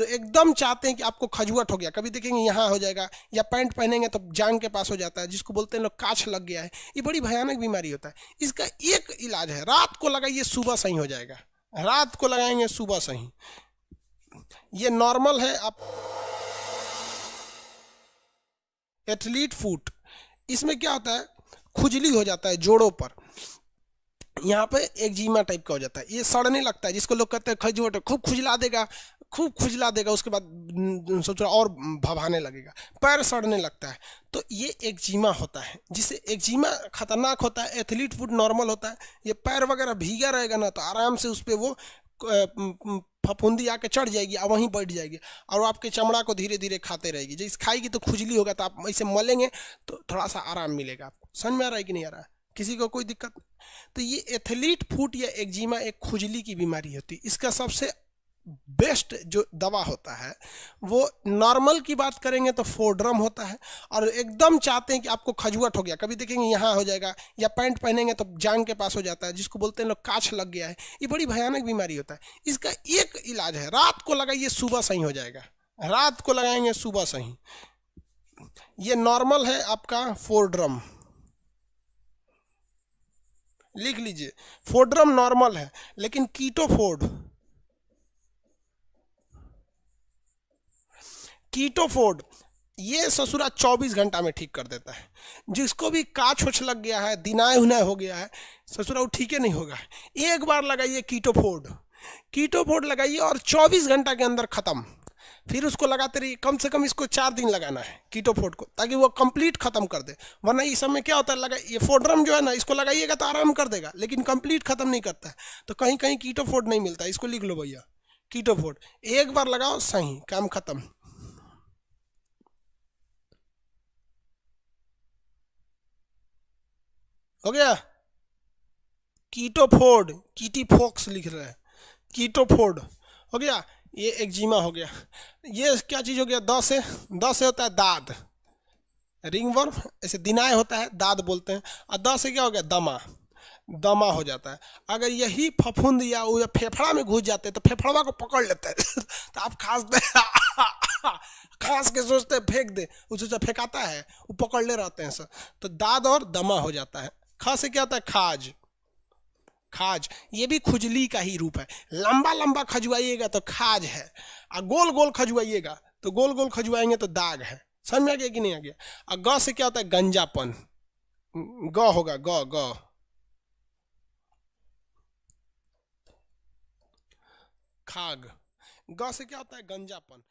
एकदम चाहते हैं कि आपको खजुआट हो गया, कभी देखेंगे यहाँ हो जाएगा, या पैंट पहनेंगे तो जांग के पास हो जाता है, जिसको बोलते हैं लोग काछ लग गया है। ये बड़ी भयानक बीमारी होता है। इसका एक इलाज है, रात को लगाइए सुबह सही हो जाएगा। रात को लगाएंगे सुबह सही। ये नॉर्मल है। आप एथलीट फूट, इसमें क्या होता है, खुजली हो जाता है जोड़ों पर, यहाँ पे एक्जिमा टाइप का हो जाता है, ये सड़ने लगता है, जिसको लोग कहते हैं खजुआट, खूब खुजला देगा, खूब खुजला देगा, उसके बाद सोच रहा और भभाने लगेगा, पैर सड़ने लगता है। तो ये एक्जिमा होता है, जिससे एक्जिमा खतरनाक होता है। एथलीट फुट नॉर्मल होता है। ये पैर वगैरह भीगा रहेगा ना, तो आराम से उस पर वो फफूंदी आके चढ़ जाएगी और वहीं बैठ जाएगी, और वो आपके चमड़ा को धीरे धीरे खाते रहेगी। जैसे खाएगी तो खुजली होगा, तो आप ऐसे मलेंगे तो थोड़ा सा आराम मिलेगा आपको। समझ में आ रहा है कि नहीं आ रहा है? किसी को कोई दिक्कत? तो ये एथलीट फुट या एक्जिमा एक खुजली की बीमारी होती है। इसका सबसे बेस्ट जो दवा होता है, वो नॉर्मल की बात करेंगे तो फोड्रम होता है। और एकदम चाहते हैं कि आपको खजुआट हो गया, कभी देखेंगे यहाँ हो जाएगा, या पैंट पहनेंगे तो जांग के पास हो जाता है, जिसको बोलते हैं लोग काछ लग गया है। ये बड़ी भयानक बीमारी होता है। इसका एक इलाज है, रात को लगाइए सुबह सही हो जाएगा। रात को लगाएंगे सुबह सही। ये नॉर्मल है आपका फोड्रम, लिख लीजिए। फोड्रम नॉर्मल है, लेकिन कीटोफोर्ड ये ससुरा 24 घंटा में ठीक कर देता है। जिसको भी काछ उछ लग गया है, दिनाय उनाय हो गया है, ससुरा वो ठीक ही नहीं होगा। एक बार लगाइए कीटोफोर्ड लगाइए, और 24 घंटा के अंदर खत्म। फिर उसको लगाते रहिए, कम से कम इसको 4 दिन लगाना है कीटोफोर्ड को, ताकि वो कंप्लीट खत्म कर दे। वरना इस समय क्या होता है, लगा ये फोड्रम जो है ना, इसको लगाइएगा तो आराम कर देगा, लेकिन कंप्लीट खत्म नहीं करता है। तो कहीं कहीं कीटोफोर्ड नहीं मिलता, इसको लिख लो भैया, कीटोफोर्ड। एक बार लगाओ सही, काम खत्म हो गया। कीटोफोर्ड, कीटीफोक्स लिख रहे हैं, कीटोफोर्ड हो गया। ये एक्जिमा हो गया। ये क्या चीज़ हो गया? द से होता है दाद, रिंग वर्म, ऐसे दिनाय होता है, दाद बोलते हैं। और द से क्या हो गया? दमा हो जाता है। अगर यही फफूंद या वो या फेफड़ा में घुस जाते हैं, तो फेफड़वा को पकड़ लेते हैं तो आप खांस के सोचते हैं फेंक दे, उसे जो फेंकाता है वो पकड़ ले रहते हैं सर। तो दाद और दमा हो जाता है। ख से क्या होता है? खाज, ये भी खुजली का ही रूप है। लंबा लंबा खजुआइएगा तो खाज है, और गोल गोल खजुआइएगा तो गोल गोल खजुआएंगे तो दाग है। समझ में आ गया कि नहीं आ गया? और ग से क्या होता है? गंजापन, ग होगा, ग ग खाग। ग से क्या होता है? गंजापन।